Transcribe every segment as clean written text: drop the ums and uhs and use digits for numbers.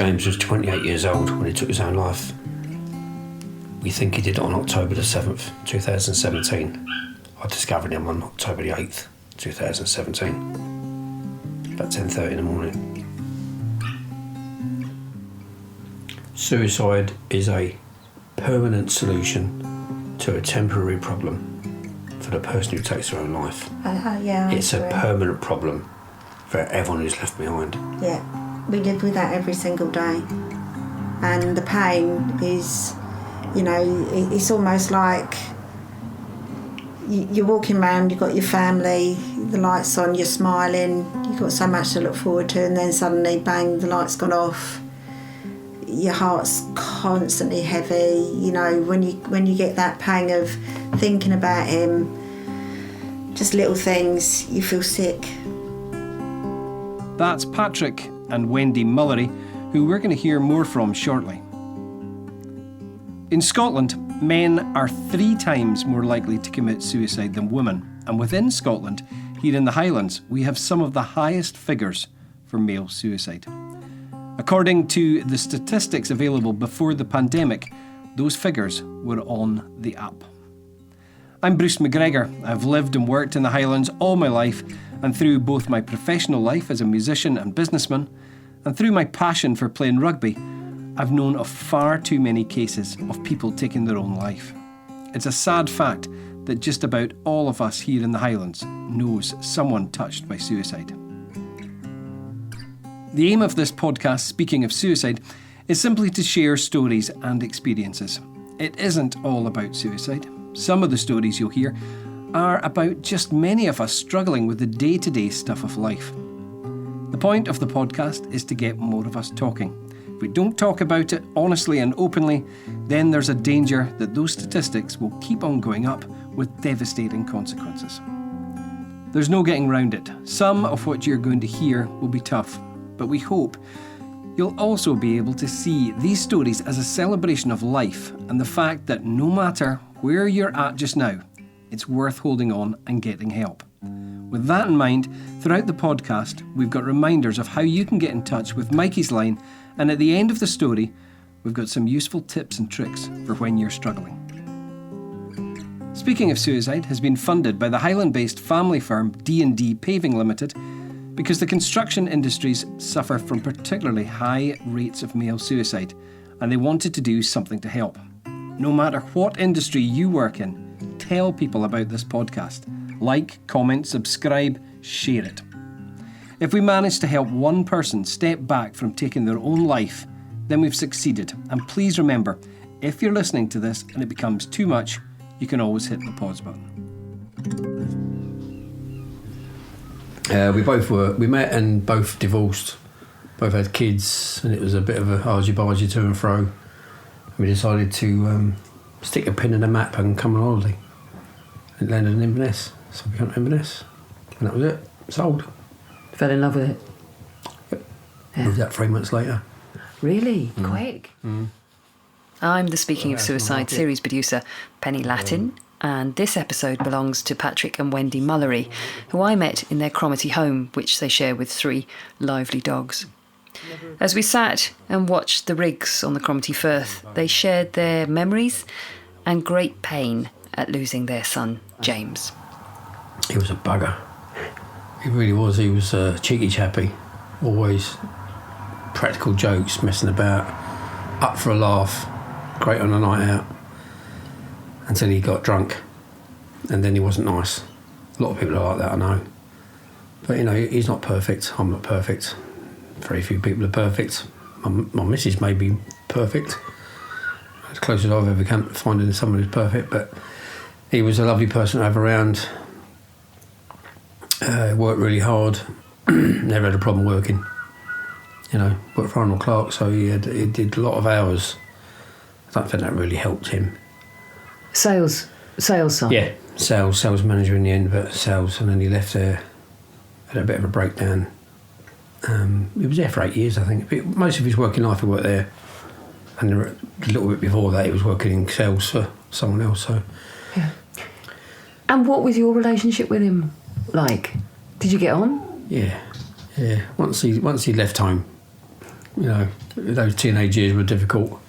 James was 28 years old when he took his own life. We think he did it on October the 7th, 2017. I discovered him on October the 8th, 2017. About 10:30 in the morning. Suicide is a permanent solution to a temporary problem for the person who takes their own life. It's a permanent problem for everyone who's left behind. Yeah, we live with that every single day. And the pain is, you know, it's almost like you're walking around, you've got your family, the light's on, you're smiling, you've got so much to look forward to, and then suddenly, bang, the light's gone off. Your heart's constantly heavy, you know, when you get that pang of thinking about him, just little things, you feel sick. That's Patrick and Wendy Mullery, who we're going to hear more from shortly. In Scotland, men are 3 times more likely to commit suicide than women, and within Scotland, here in the Highlands, we have some of the highest figures for male suicide. According to the statistics available before the pandemic, those figures were on the up. I'm Bruce McGregor. I've lived and worked in the Highlands all my life, and through both my professional life as a musician and businessman, and through my passion for playing rugby, I've known of far too many cases of people taking their own life. It's a sad fact that just about all of us here in the Highlands knows someone touched by suicide. The aim of this podcast, speaking of suicide, is simply to share stories and experiences. It isn't all about suicide. Some of the stories you'll hear are about just many of us struggling with the day-to-day stuff of life. The point of the podcast is to get more of us talking. If we don't talk about it honestly and openly, then there's a danger that those statistics will keep on going up with devastating consequences. There's no getting round it. Some of what you're going to hear will be tough, but we hope you'll also be able to see these stories as a celebration of life and the fact that no matter where you're at just now, it's worth holding on and getting help. With that in mind, throughout the podcast, we've got reminders of how you can get in touch with Mikey's line, and at the end of the story, we've got some useful tips and tricks for when you're struggling. Speaking of Suicide has been funded by the Highland-based family firm D&D Paving Ltd, because the construction industries suffer from particularly high rates of male suicide, and they wanted to do something to help. No matter what industry you work in, tell people about this podcast. Like, comment, subscribe, share it. If we manage to help one person step back from taking their own life, then we've succeeded. And please remember, if you're listening to this and it becomes too much, you can always hit the pause button. We met and both divorced, both had kids, and it was a bit of a argy-bargy to and fro. We decided to stick a pin in the map and come on holiday. It landed in Inverness, so we went to Inverness, and that was it. Sold. Fell in love with it? Yep. Yeah. Moved out 3 months later. Really? Quick? I'm the Speaking of Suicide series producer, Pennie Latin, and this episode belongs to Patrick and Wendy Mullery, who I met in their Cromarty home, which they share with 3 lively dogs. As we sat and watched the rigs on the Cromarty Firth, they shared their memories and great pain at losing their son, James. He was a bugger. He really was. He was a cheeky chappy. Always practical jokes, messing about, up for a laugh, great on a night out. Until he got drunk. And then he wasn't nice. A lot of people are like that, I know. But, you know, he's not perfect. I'm not perfect. Very few people are perfect. My missus may be perfect. As close as I've ever come to finding someone who's perfect. But he was a lovely person to have around. Worked really hard. Never had a problem working. You know, worked for Arnold Clark, so he did a lot of hours. I don't think that really helped him. Sales side? Yeah, sales manager in the end, but sales, and then he left there, had a bit of a breakdown. He was there for 8 years, I think. Most of his working life he worked there, and a little bit before that he was working in sales for someone else. So. Yeah. And what was your relationship with him like? Did you get on? Yeah. Once he left home, you know, those teenage years were difficult.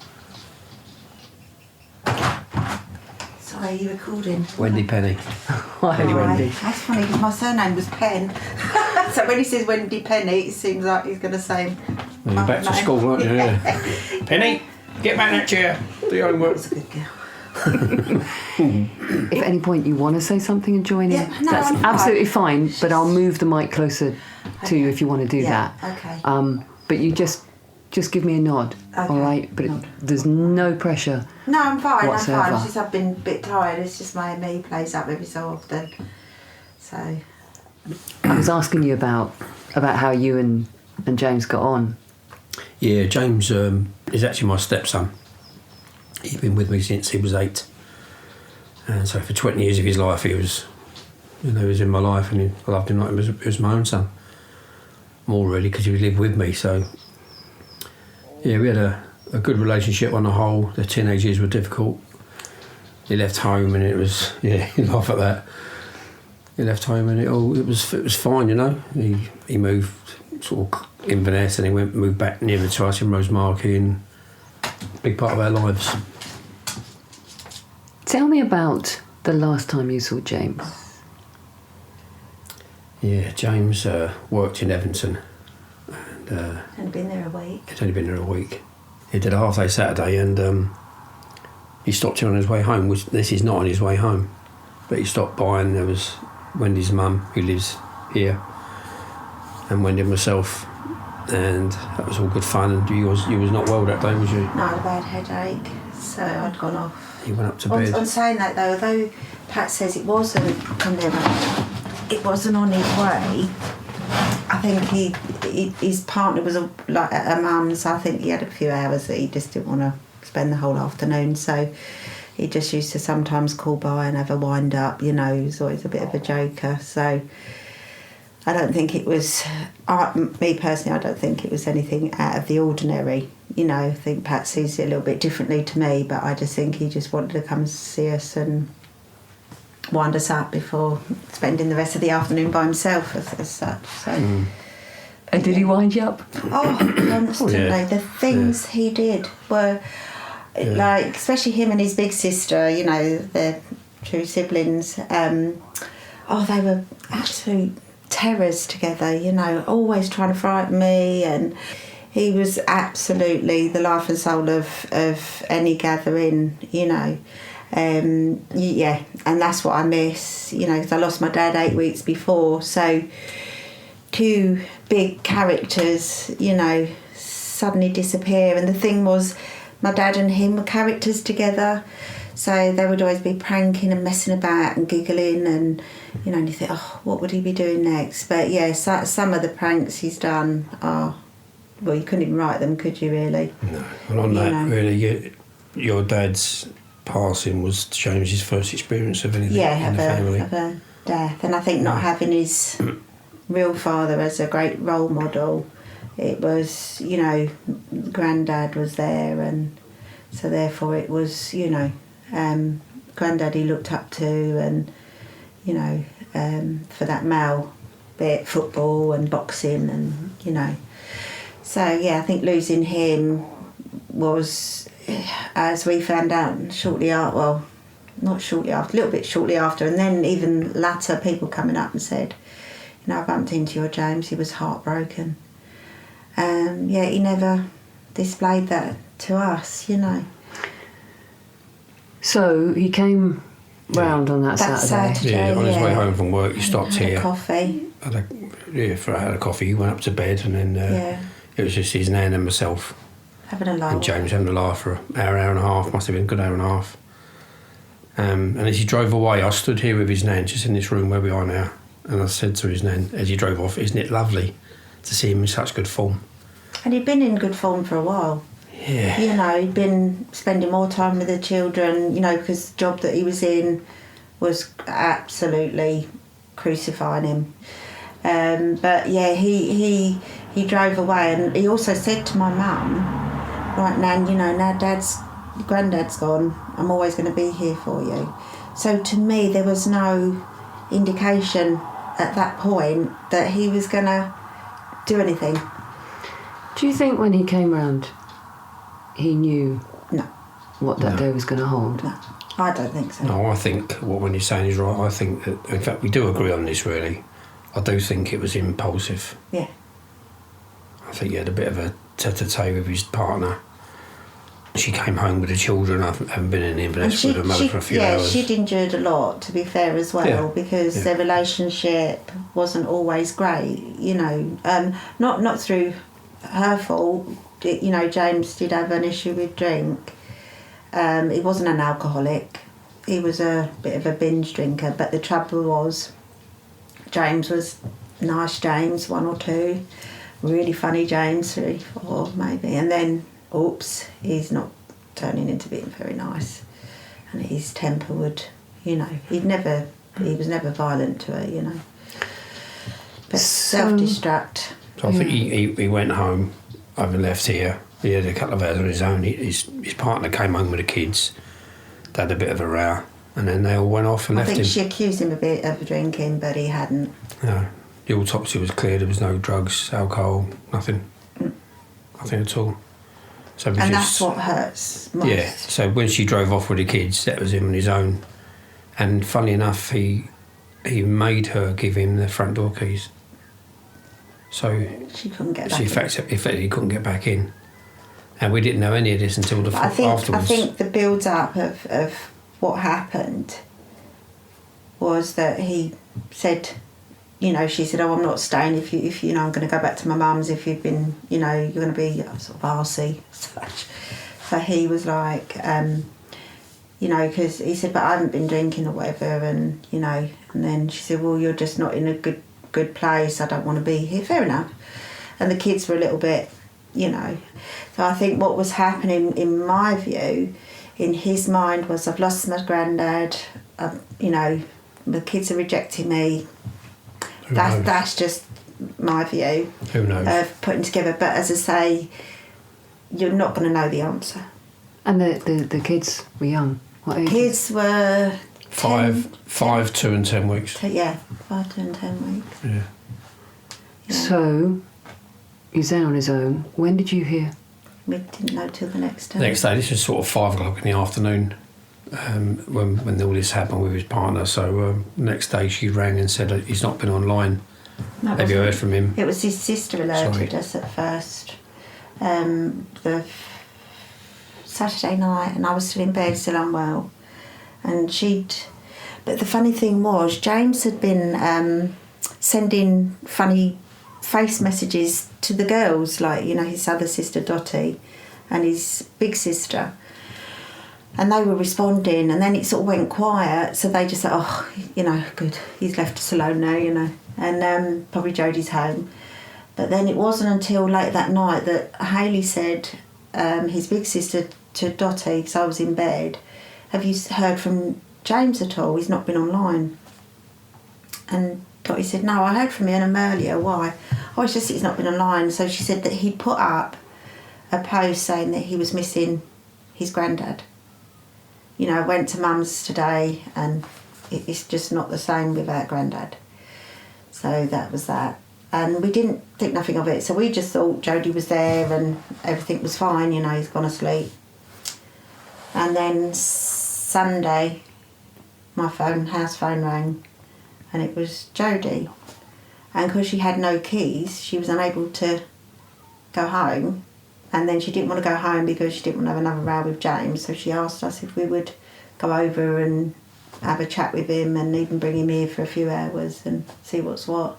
Sorry, are you recording? Wendy, Pennie. Hi, Wendy. That's funny because my surname was Penn. So when he says Wendy Pennie, it seems like he's going to say... Well, you're back to school, aren't you? Yeah. Pennie, get back in that chair. Do your homework. That's a good girl. If at any point you want to say something and join in, Yeah, no, that's I'm absolutely fine. fine. But I'll move the mic closer to you if you want to do Yeah, that. okay. But you just give me a nod, Okay, all right? But nod. there's no pressure. No, I'm fine, whatsoever. I'm fine. It's just I've been a bit tired. It's just my ME plays up every so often. So... I was asking you about how you and James got on. Yeah, James is actually my stepson. He's been with me since he was 8. And so for 20 years of his life, he was in my life, and I loved him like he was my own son. More really, because he lived with me. So, yeah, we had a good relationship on the whole. The teenage years were difficult. He left home, and it was, yeah, you laugh at that. He left home, and it was fine, you know. He moved sort of Inverness, and he moved back nearer to us in Rosemarkie, and big part of our lives. Tell me about the last time you saw James. Yeah, James worked in Everton, and I've been there a week. he'd only been there a week. He did a half-day Saturday, and he stopped him on his way home. Which this is not on his way home, but he stopped by, and there was Wendy's mum, who lives here, and Wendy and myself, and that was all good fun. And you was not well that day, was you? No, I had a bad headache, so I'd gone off. You went up to bed. On saying that though, although Pat says it wasn't on his way, I think his partner was like at a mum's. I think he had a few hours that he just didn't want to spend the whole afternoon, so he just used to sometimes call by and have a wind up, you know. He was always a bit of a joker, so I don't think it was, me personally, I don't think it was anything out of the ordinary. You know, I think Pat sees it a little bit differently to me, but I just think he just wanted to come see us and wind us up before spending the rest of the afternoon by himself as such. So. And did he wind you up? Oh, constantly. Oh, yeah. The things he did were, like, especially him and his big sister, you know, they're two siblings. They were absolute terrors together, you know, always trying to frighten me, and he was absolutely the life and soul of any gathering, you know. Yeah, and that's what I miss, you know, because I lost my dad 8 weeks before, so two big characters, you know, suddenly disappear. And the thing was, my dad and him were characters together, so they would always be pranking and messing about and giggling, and you know, and you think, oh, what would he be doing next? But yeah, some of the pranks he's done are, well, you couldn't even write them, could you, really? No. And on that, really, your dad's passing was James's first experience of anything in the family. Of a death. And I think not having his real father as a great role model, it was, you know, Grandad was there, and so therefore it was, you know, Grandad he looked up to, and, you know, for that male bit, football and boxing, and, you know. So, yeah, I think losing him was, as we found out shortly after, well, not shortly after, a little bit shortly after, and then even latter, people coming up and said, you know, I bumped into your James, he was heartbroken. Yeah, he never displayed that to us, you know. So he came round on that Saturday. Yeah, on his way home from work, he stopped had here. A coffee. Had a coffee. He went up to bed, and then it was just his nan and myself. Having a laugh. And James having a laugh for an hour and a half. Must have been a good hour and a half. And as he drove away, I stood here with his nan, just in this room where we are now. And I said to his nan, as he drove off, isn't it lovely to see him in such good form? And he'd been in good form for a while. Yeah. You know, he'd been spending more time with the children, you know, because the job that he was in was absolutely crucifying him. But yeah, he drove away, and he also said to my mum, right, Nan, you know, now Grandad's gone, I'm always going to be here for you. So to me, there was no indication at that point that he was going to do anything. Do you think when he came round, he knew No, what that day was going to hold? no, I don't think so. No, I think what Wendy's saying is right. I think that, in fact, we do agree on this, really. I do think it was impulsive. Yeah. I think he had a bit of a tete-a-tete with his partner. She came home with the children. I haven't been in Inverness with her mother for a few hours. She'd endured a lot, to be fair, as well, because their relationship wasn't always great, you know. Not through her fault. You know, James did have an issue with drink. He wasn't an alcoholic. He was a bit of a binge drinker, but the trouble was James was nice James, 1 or 2. Really funny James, 3, 4 maybe. And then, oops, he's not turning into being very nice. And his temper would, you know, he was never violent to her, you know. But self-destruct. So I think he went home, having left here. He had a couple of hours on his own. His partner came home with the kids. They had a bit of a row. And then they all went off and left him. I think she accused him a bit of drinking, but he hadn't. No. The autopsy was clear. There was no drugs, alcohol, nothing. Nothing at all. So and that's what hurts most. Yeah. So when she drove off with the kids, that was him on his own. And funnily enough, he made her give him the front door keys. So she couldn't get back in fact, he couldn't get back in. And we didn't know any of this until afterwards. I think the build-up of what happened was that he said, you know, she said, "Oh, I'm not staying if you know, I'm going to go back to my mum's if you've been, you know, you're going to be sort of arsey." So he was like, you know, because he said, "But I haven't been drinking or whatever," and, you know, and then she said, "Well, you're just not in a good place. I don't want to be here." Fair enough. And the kids were a little bit, you know. So I think what was happening, in my view, in his mind was, I've lost my granddad, you know, the kids are rejecting me. That's just my view. Who knows? Of putting together. But as I say, you're not going to know the answer. And the kids were young. What age? Kids were 5, 2 and 10 weeks. 5, 2 and 10 weeks. Yeah. So, he's there on his own. When did you hear? We didn't know till the next day. The next day, this was sort of 5 o'clock in the afternoon, when all this happened with his partner. So next day she rang and said he's not been online. No, Have you heard from him? It was his sister alerted us at first. The Saturday night, and I was still in bed, still unwell. And but the funny thing was, James had been sending funny face messages to the girls, like, you know, his other sister Dottie and his big sister, and they were responding, and then it sort of went quiet, so they just said, "Oh, you know, good, he's left us alone now, you know," and probably Jodie's home. But then it wasn't until late that night that Hayley said, his big sister, to Dottie, because I was in bed, "Have you heard from James at all? He's not been online." And Dottie said, "No, I heard from him earlier. Why?" "Oh, it's just he's not been online." So she said that he put up a post saying that he was missing his granddad. You know, I went to Mum's today and it's just not the same without granddad. So that was that. And we didn't think nothing of it. So we just thought Jodie was there and everything was fine, you know, he's gone asleep. And then Sunday, my house phone rang, and it was Jodie. And because she had no keys, she was unable to go home. And then she didn't want to go home because she didn't want to have another row with James. So she asked us if we would go over and have a chat with him and even bring him here for a few hours and see what's what.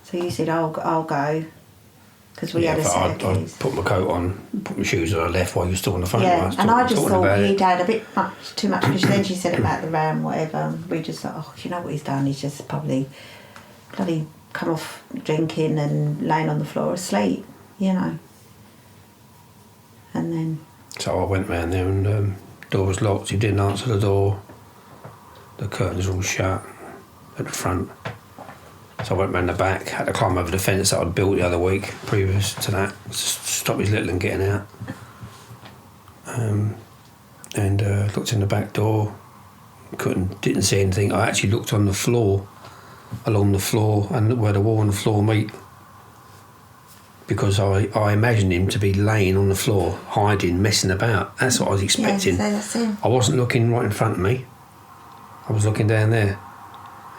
So you said, I'll go, because we had a set of keys. I put my coat on, put my shoes on, I left while you were still on the phone. Yeah, and I just thought he'd had a bit too much, because then she said about the row and whatever. And we just thought, oh, you know what he's done? He's just probably bloody come off drinking and laying on the floor asleep, you know. And then... So I went round there and the door was locked. He didn't answer the door. The curtains were all shut at the front. So I went round the back, had to climb over the fence that I'd built the other week previous to that, to stop his little one getting out. And looked in the back door, didn't see anything. I actually looked on the floor, along the floor, and where the wall and the floor meet, because I imagined him to be laying on the floor, hiding, messing about. That's what I was expecting. Yeah, so that's him. I wasn't looking right in front of me. I was looking down there,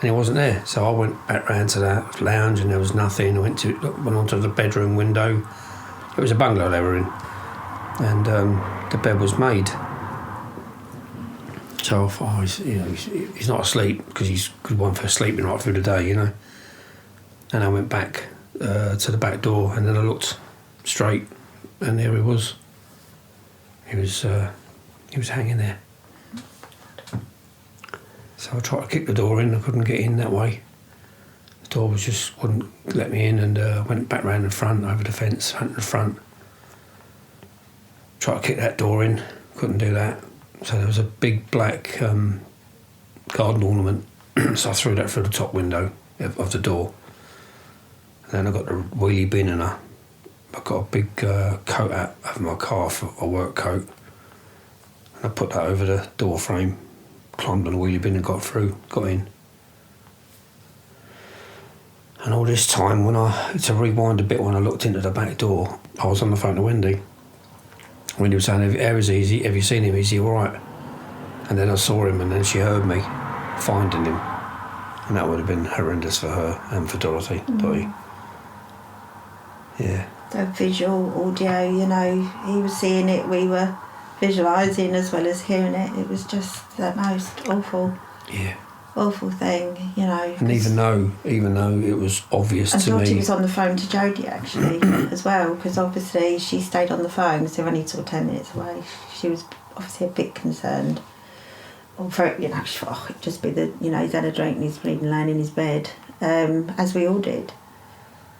and he wasn't there. So I went back round to that lounge, and there was nothing. I went onto the bedroom window. It was a bungalow they were in, and the bed was made. So I thought, he's not asleep, because he's a good one for sleeping right through the day, you know. And I went back to the back door, and then I looked straight, and there he was. He was hanging there. So I tried to kick the door in. I couldn't get in that way. The door wouldn't let me in, and went back round the front, over the fence, front to front. Tried to kick that door in. Couldn't do that. So there was a big black garden ornament. So I threw that through the top window of the door. And then I got the wheelie bin, and I got a big coat out over my car, for a work coat. And I put that over the door frame, climbed on the wheelie bin and got in. And all this time, to rewind a bit, when I looked into the back door, I was on the phone to Wendy. Wendy was saying, have you seen him? Is he all right? And then I saw him, and then she heard me finding him. And that would have been horrendous for her and for Dorothy. Yeah. So visual, audio, he was seeing it, we were visualising as well as hearing it. It was just the most awful thing, And even though it was obvious to me... And Dorothy was on the phone to Jodie, actually, as well, because obviously she stayed on the phone, because they were only sort of 10 minutes away. She was obviously a bit concerned. Or she thought, it'd just be he's had a drink and he's bleeding laying in his bed, as we all did.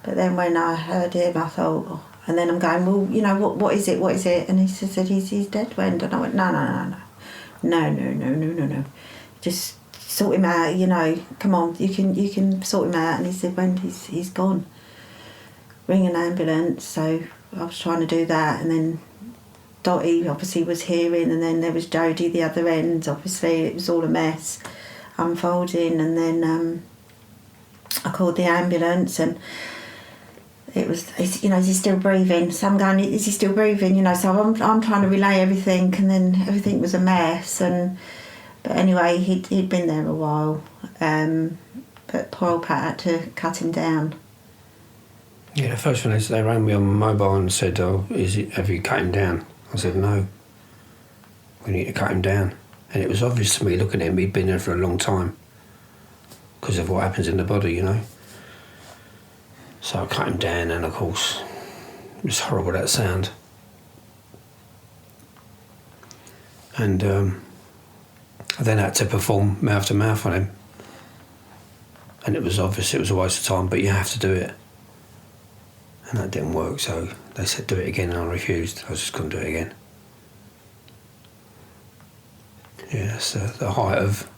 But then when I heard him, I thought... And then I'm going, well, what is it? And he said, he's dead, Wendy. And I went, no. Just sort him out, come on, you can sort him out. And he said, Wendy, he's gone. Ring an ambulance. So I was trying to do that, and then Dottie obviously was hearing, and then there was Jodie the other end. Obviously it was all a mess unfolding, and then I called the ambulance, and it was, is he still breathing? So I'm going, is he still breathing? So I'm trying to relay everything, and then everything was a mess. But anyway, he'd been there a while, but poor old Pat had to cut him down. Yeah, the first one they rang me on my mobile and said, have you cut him down? I said, no, we need to cut him down. And it was obvious to me, looking at him, he'd been there for a long time because of what happens in the body, So I cut him down, and of course, it was horrible, that sound. And I then had to perform mouth to mouth on him. And it was obvious it was a waste of time, but you have to do it. And that didn't work, so they said do it again, and I refused. I just couldn't do it again. Yeah, that's the height of it.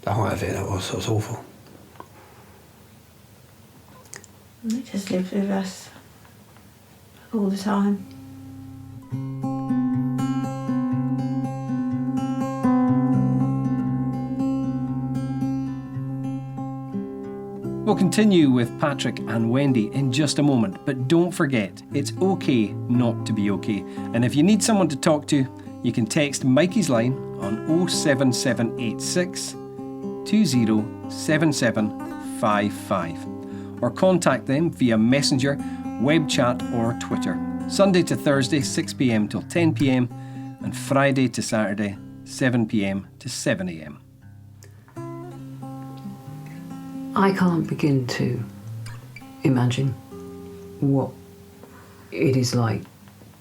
That was awful. He just lived with us all the time. We'll continue with Patrick and Wendy in just a moment, but don't forget, it's okay not to be okay. And if you need someone to talk to, you can text Mikey's line on 07786 207755 or contact them via Messenger, web chat or Twitter. Sunday to Thursday, 6 p.m. till 10 p.m. and Friday to Saturday, 7 p.m. to 7 a.m. I can't begin to imagine what it is like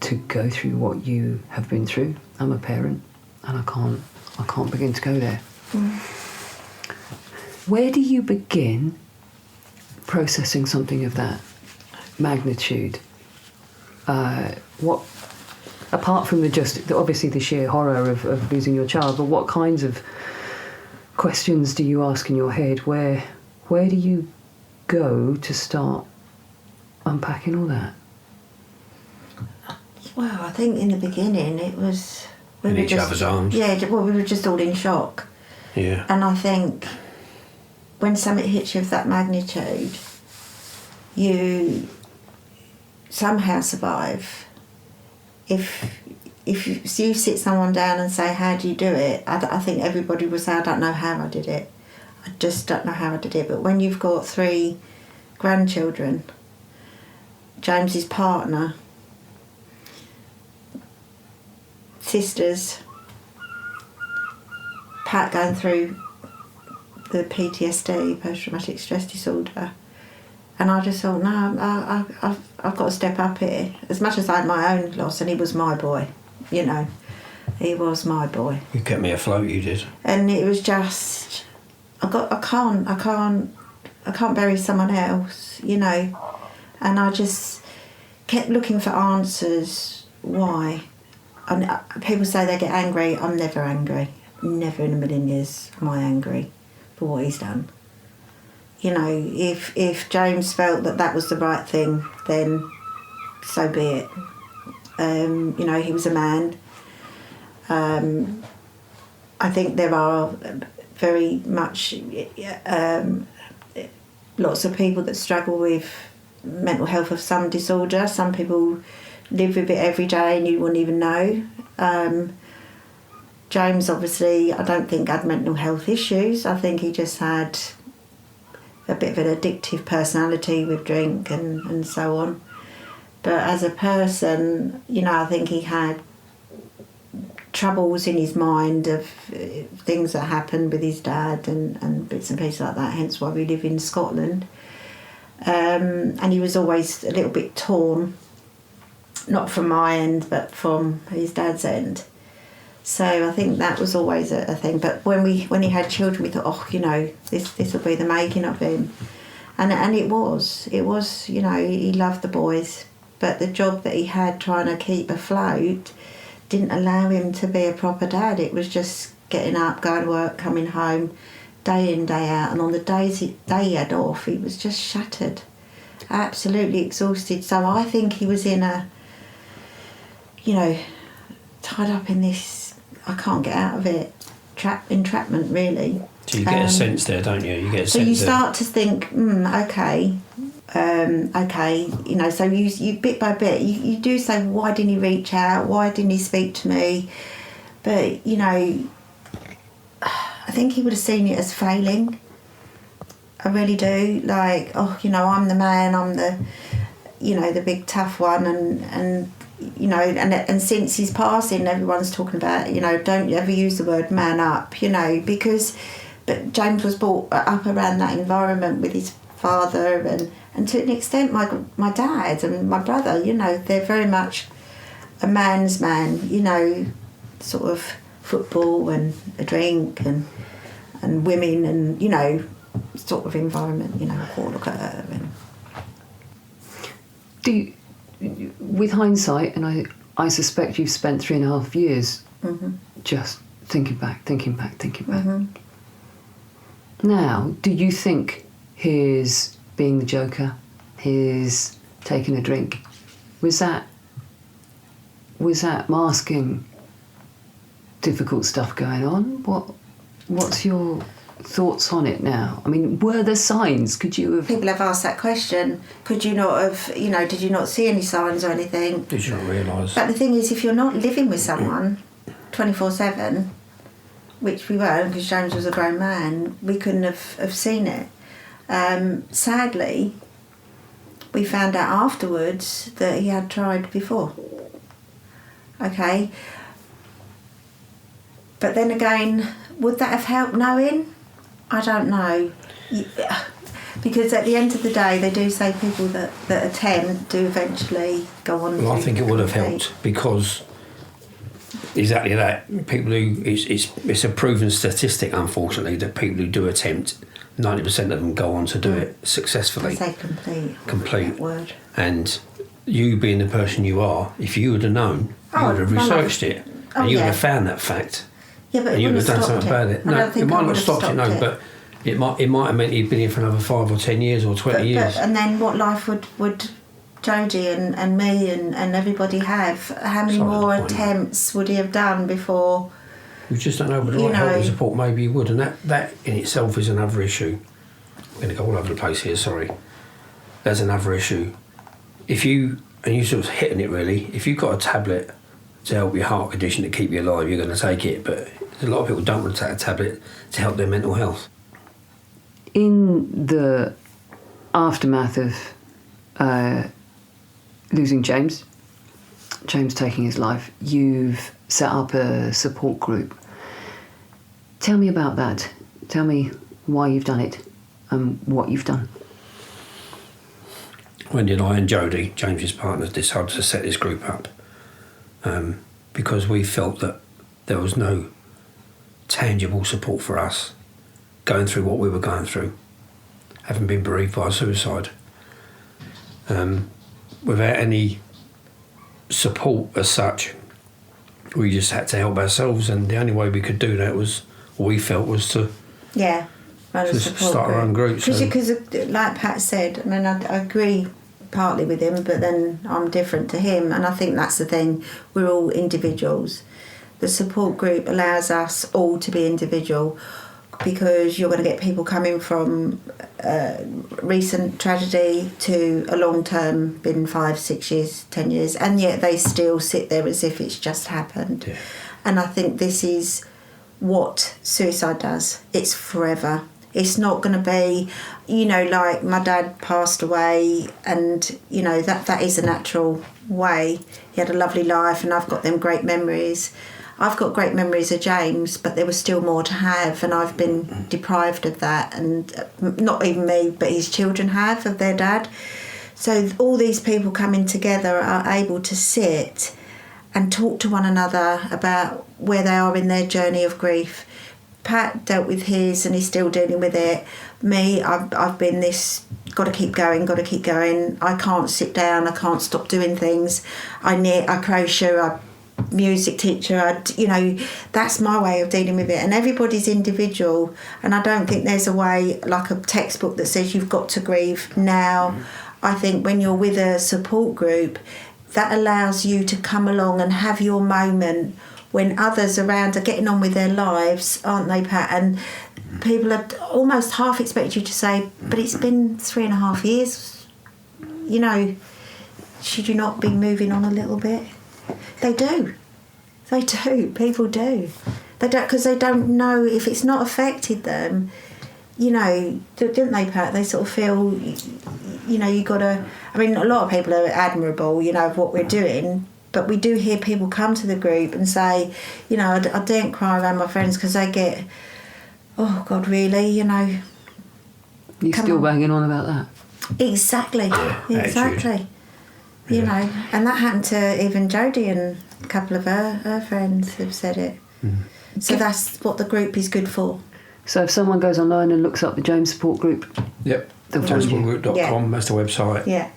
to go through what you have been through. I'm a parent, and I can't begin to go there. Where do you begin processing something of that magnitude? What, apart from obviously the sheer horror of losing your child, but what kinds of questions do you ask in your head? Where do you go to start unpacking all that? Well, I think in the beginning it was... In each other's arms. Yeah, well, we were just all in shock. Yeah. And I think when something hits you of that magnitude, you somehow survive. If you sit someone down and say, how do you do it? I think everybody would say, I don't know how I did it. I just don't know how I did it. But when you've got 3 grandchildren, James's partner, sisters, Pat going through the PTSD, post-traumatic stress disorder, and I just thought, no, I've got to step up here. As much as I had my own loss, and he was my boy, you know, he was my boy. You kept me afloat, you did. And it was just, I can't bury someone else, you know, and I just kept looking for answers. Why? And people say they get angry. I'm never angry. Never in a million years am I angry for what he's done. You know, if James felt that was the right thing, then so be it. You know, he was a man. I think there are very much lots of people that struggle with mental health of some disorder. Some people live with it every day and you wouldn't even know. James obviously, I don't think had mental health issues. I think he just had a bit of an addictive personality with drink and so on. But as a person, you know, I think he had troubles in his mind of things that happened with his dad and bits and pieces like that, hence why we live in Scotland. And he was always a little bit torn, not from my end, but from his dad's end. So I think that was always a thing. But when he had children, we thought, oh, you know, this will be the making of him. And it was, you know, he loved the boys. But the job that he had trying to keep afloat didn't allow him to be a proper dad. It was just getting up, going to work, coming home, day in, day out. And on the days he had off, he was just shattered, absolutely exhausted. So I think he was in a, you know, tied up in this, I can't get out of it, entrapment really. So you get a sense there, don't you? You get a sense. So you start to think, okay, you know. So you bit by bit, you do say, why didn't he reach out? Why didn't he speak to me? But you know, I think he would have seen it as failing. I really do. Like, oh, you know, I'm the man. I'm the, you know, the big tough one, and you know, and since his passing, everyone's talking about, you know, don't ever use the word man up, you know, because, but James was brought up around that environment with his father and to an extent my dad and my brother, you know, they're very much a man's man, you know, sort of football and a drink and women and, you know, sort of environment, you know, oh, look at her. And with hindsight, and I suspect you've spent 3.5 years just thinking back. Now, do you think his being the Joker, his taking a drink, was that masking difficult stuff going on? What's your thoughts on it now? I mean, were there signs? Could you have... People have asked that question. Could you not have, you know, did you not see any signs or anything? Did you not realise? But the thing is, if you're not living with someone 24/7, which we weren't because James was a grown man, we couldn't have seen it. Sadly, we found out afterwards that he had tried before. Okay. But then again, would that have helped knowing? I don't know. Because at the end of the day, they do say people that attempt do eventually go on. Well, I think it would have helped because exactly that. People who it's a proven statistic, unfortunately, that people who do attempt, 90% of them go on to do it successfully. I say complete. That word. And you being the person you are, if you would have known, you would have researched it, and you would have found that fact. Yeah, but and you would have done something about it. No, it might not have stopped it, no, but it might have meant he'd been here for another 5 or 10 years or 20 years. And then what life would Jodie and me and everybody have? How many more attempts would he have done before? We just don't know, but the right help and support maybe he would, and that in itself is another issue. I'm going to go all over the place here, sorry. That's another issue. If you and you're sort of hitting it really. If you've got a tablet to help your heart condition to keep you alive, you're going to take it. But a lot of people don't want to take a tablet to help their mental health. In the aftermath of losing James taking his life, you've set up a support group. Tell me about that. Tell me why you've done it and what you've done. Wendy and I and Jodie, James's partner, decided to set this group up because we felt that there was no tangible support for us going through what we were going through, having been bereaved by suicide. Without any support as such, we just had to help ourselves, and the only way we could do that was, we felt, was to run a support start our own group. Because like Pat said, I mean, I agree partly with him, but then I'm different to him, and I think that's the thing, we're all individuals. The support group allows us all to be individual, because you're going to get people coming from recent tragedy to a long term, been 5, 6 years, 10 years, and yet they still sit there as if it's just happened. Yeah. And I think this is what suicide does. It's forever. It's not going to be, like my dad passed away, and that is a natural way. He had a lovely life, and I've got them great memories. I've got great memories of James, but there was still more to have, and I've been deprived of that, and not even me, but his children have, of their dad. So all these people coming together are able to sit and talk to one another about where they are in their journey of grief. Pat dealt with his, and he's still dealing with it. Me, I've been this, got to keep going. I can't sit down, I can't stop doing things. I knit, I crochet, I music teacher, that's my way of dealing with it, and everybody's individual, and I don't think there's a way, like a textbook, that says you've got to grieve now. I think when you're with a support group, that allows you to come along and have your moment when others around are getting on with their lives, aren't they, Pat? And people are almost half expect you to say, but it's been 3.5 years, should you not be moving on a little bit? They do. People do. They don't, because they don't know if it's not affected them. Didn't they, Pat? They sort of feel, you got to. I mean, a lot of people are admirable, of what we're doing, but we do hear people come to the group and say, I daren't cry around my friends because they get, oh God, really, You're still banging on about that. Exactly. Exactly. Yeah. And that happened to even Jodie, and a couple of her friends have said it. So that's what the group is good for. So if someone goes online and looks up the James Support Group... Yep, jamessupportgroup.com, jamessupportgroup.com, that's the website. Yeah.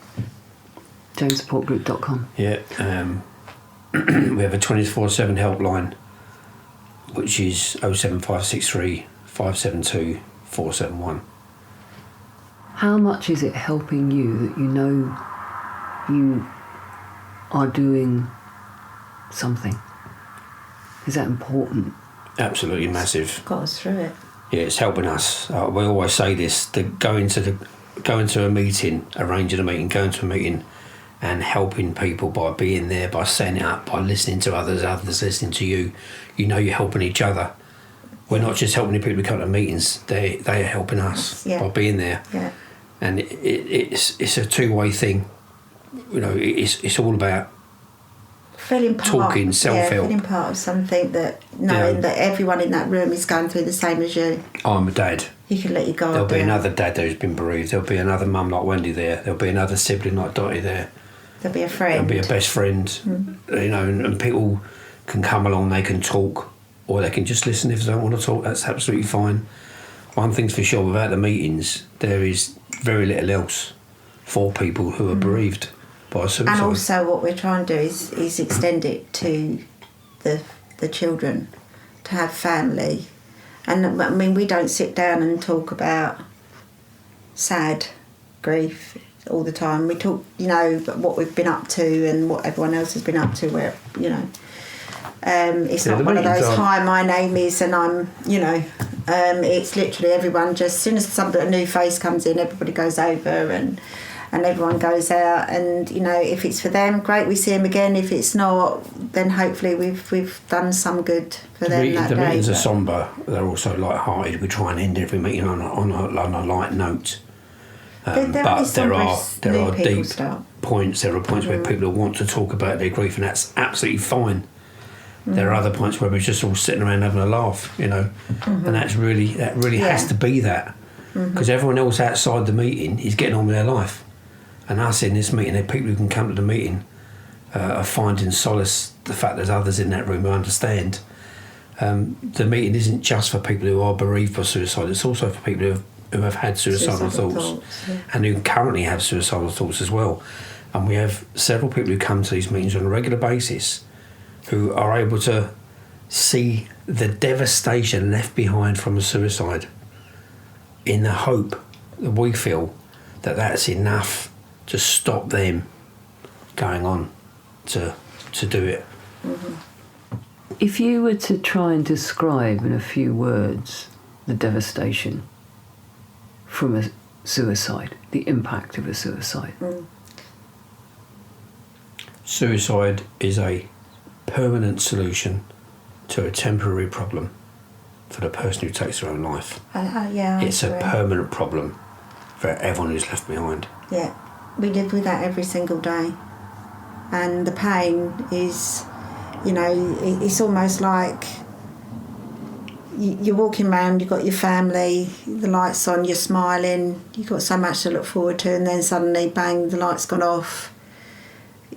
jamessupportgroup.com. Yeah. We have a 24/7 helpline, which is 07563 572 471. How much is it helping you that you are doing something? Is that important? Absolutely massive. Got us through it. Yeah, it's helping us. We always say this: going to a meeting, arranging a meeting, going to a meeting, and helping people by being there, by setting it up, by listening to others listening to you. You're helping each other. We're not just helping the people who come to meetings; they are helping us by being there. Yeah. And it's a two-way thing. It's all about feeling part, talking, self-help. Feeling part of something, that knowing that everyone in that room is going through the same as you. I'm a dad. You can let your guard There'll be down. another dad who's been bereaved. There'll be another mum like Wendy there. There'll be another sibling like Dottie there. There'll be a friend. There'll be a best friend. And people can come along, they can talk, or they can just listen if they don't want to talk. That's absolutely fine. One thing's for sure, without the meetings, there is very little else for people who are bereaved by suicide. And also what we're trying to do is extend it to the children, to have family. And I mean, we don't sit down and talk about sad grief all the time. We talk, what we've been up to and what everyone else has been up to, where, it's not one of those, hi, my name is, and I'm, it's literally everyone, just as soon as a new face comes in, everybody goes over, and and everyone goes out, and you know, if it's for them, great, we see them again. If it's not, then hopefully we've done some good for them that the day. meetings are sombre. They're also light-hearted. We try and end every meeting on a light note. But there are deep points. There are points where people want to talk about their grief, and that's absolutely fine. There are other points where we're just all sitting around having a laugh, you know, and that really has to be that, because everyone else outside the meeting is getting on with their life, and us in this meeting, the people who can come to the meeting are finding solace. The fact there's others in that room who understand. The meeting isn't just for people who are bereaved by suicide; it's also for people who have had suicidal thoughts and who currently have suicidal thoughts as well. And we have several people who come to these meetings on a regular basis who are able to see the devastation left behind from a suicide, in the hope that we feel that that's enough to stop them going on to do it. If you were to try and describe in a few words the devastation from a suicide, the impact of a suicide. Suicide is a permanent solution to a temporary problem for the person who takes their own life. It's a permanent problem for everyone who's left behind. Yeah, we live with that every single day. And the pain is, you know, it's almost like you're walking around, you've got your family, the lights on, you're smiling, you've got so much to look forward to, and then suddenly, bang, the light's gone off.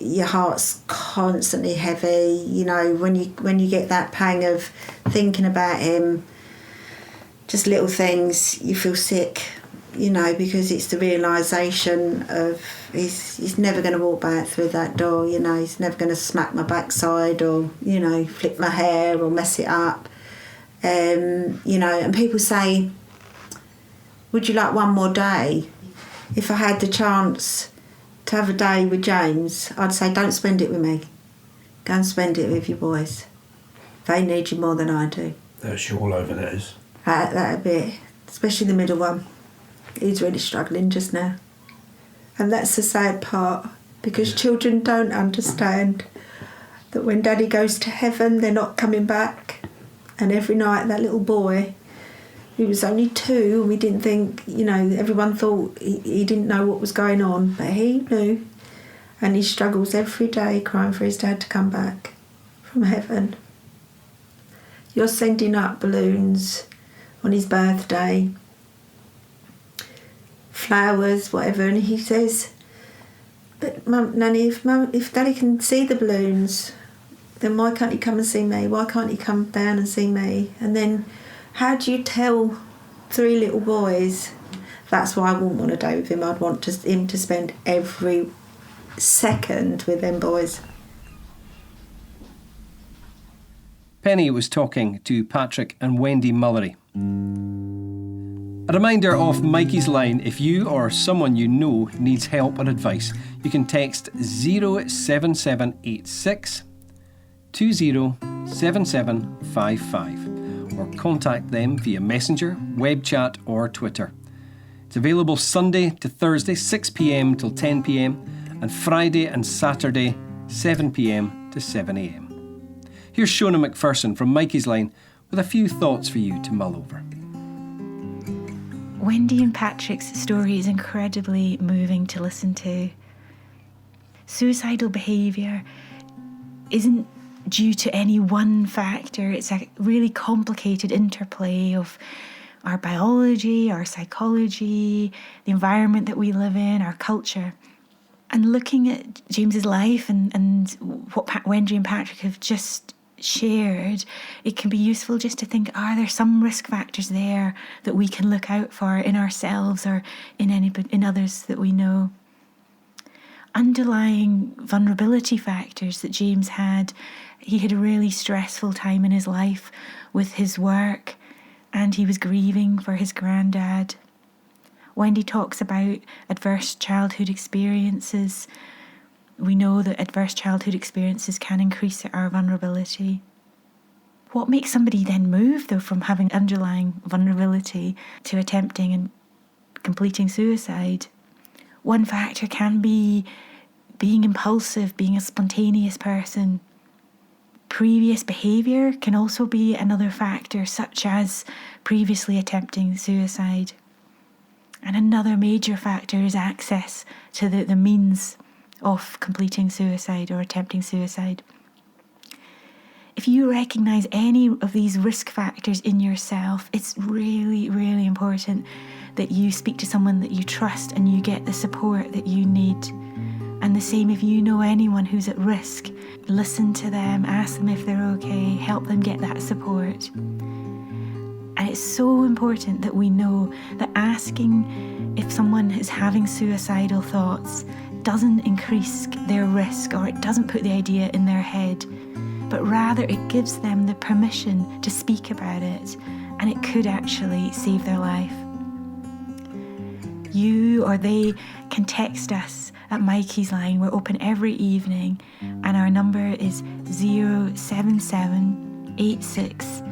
Your heart's constantly heavy, you know, when you get that pang of thinking about him, just little things, you feel sick, you know, because it's the realisation of he's never going to walk back through that door, you know, he's never going to smack my backside or, you know, flip my hair or mess it up. You know, and people say, would you like one more day? If I had the chance to have a day with James, I'd say, don't spend it with me. Go and spend it with your boys. They need you more than I do. That's you all over, that is. That bit, especially the middle one. He's really struggling just now. And that's the sad part, because children don't understand that when Daddy goes to heaven, they're not coming back. And every night, that little boy, he was only 2, and we didn't think, you know, everyone thought he didn't know what was going on, but he knew. And he struggles every day crying for his dad to come back from heaven. You're sending up balloons on his birthday, flowers, whatever, and he says, but Mum, Nanny, if Daddy can see the balloons, then why can't he come and see me? Why can't he come down and see me? And then how do you tell 3 little boys? That's why I wouldn't want a day with him. I'd want him to spend every second with them boys. Pennie was talking to Patrick and Wendy Mullery. A reminder of Mikey's line: if you or someone you know needs help or advice, you can text 07786 207755 or contact them via Messenger, web chat or Twitter. It's available Sunday to Thursday 6pm till 10pm and Friday and Saturday 7pm to 7am. Here's Shona McPherson from Mikey's Line with a few thoughts for you to mull over. Wendy and Patrick's story is incredibly moving to listen to. Suicidal behaviour isn't due to any one factor. It's a really complicated interplay of our biology, our psychology, the environment that we live in, our culture. And looking at James's life and what Wendy and Patrick have just shared, it can be useful just to think, are there some risk factors there that we can look out for in ourselves or in others that we know? Underlying vulnerability factors that James had. He had a really stressful time in his life with his work, and he was grieving for his granddad. Wendy talks about adverse childhood experiences. We know that adverse childhood experiences can increase our vulnerability. What makes somebody then move, though, from having underlying vulnerability to attempting and completing suicide? One factor can be being impulsive, being a spontaneous person. Previous behaviour can also be another factor, such as previously attempting suicide. And another major factor is access to the means of completing suicide or attempting suicide. If you recognise any of these risk factors in yourself, it's really, really important that you speak to someone that you trust and you get the support that you need. And the same if you know anyone who's at risk, listen to them, ask them if they're okay, help them get that support. And it's so important that we know that asking if someone is having suicidal thoughts doesn't increase their risk, or it doesn't put the idea in their head, but rather it gives them the permission to speak about it, and it could actually save their life. You or they can text us at Mikey's line. We're open every evening, and our number is 077 86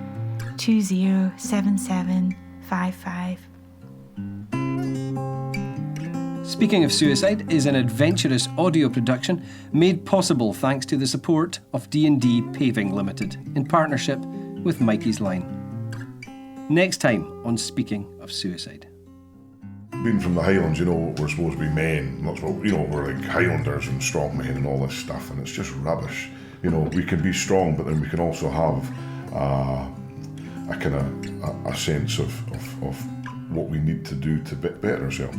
207755. Speaking of Suicide is an adventurous audio production made possible thanks to the support of D&D Paving Ltd in partnership with Mikey's Line. Next time on Speaking of Suicide. Being from the Highlands, you know, we're supposed to be men. That's what, you know, we're like Highlanders and strong men and all this stuff, and it's just rubbish. You know, we can be strong, but then we can also have a kind of a sense of what we need to do to better ourselves.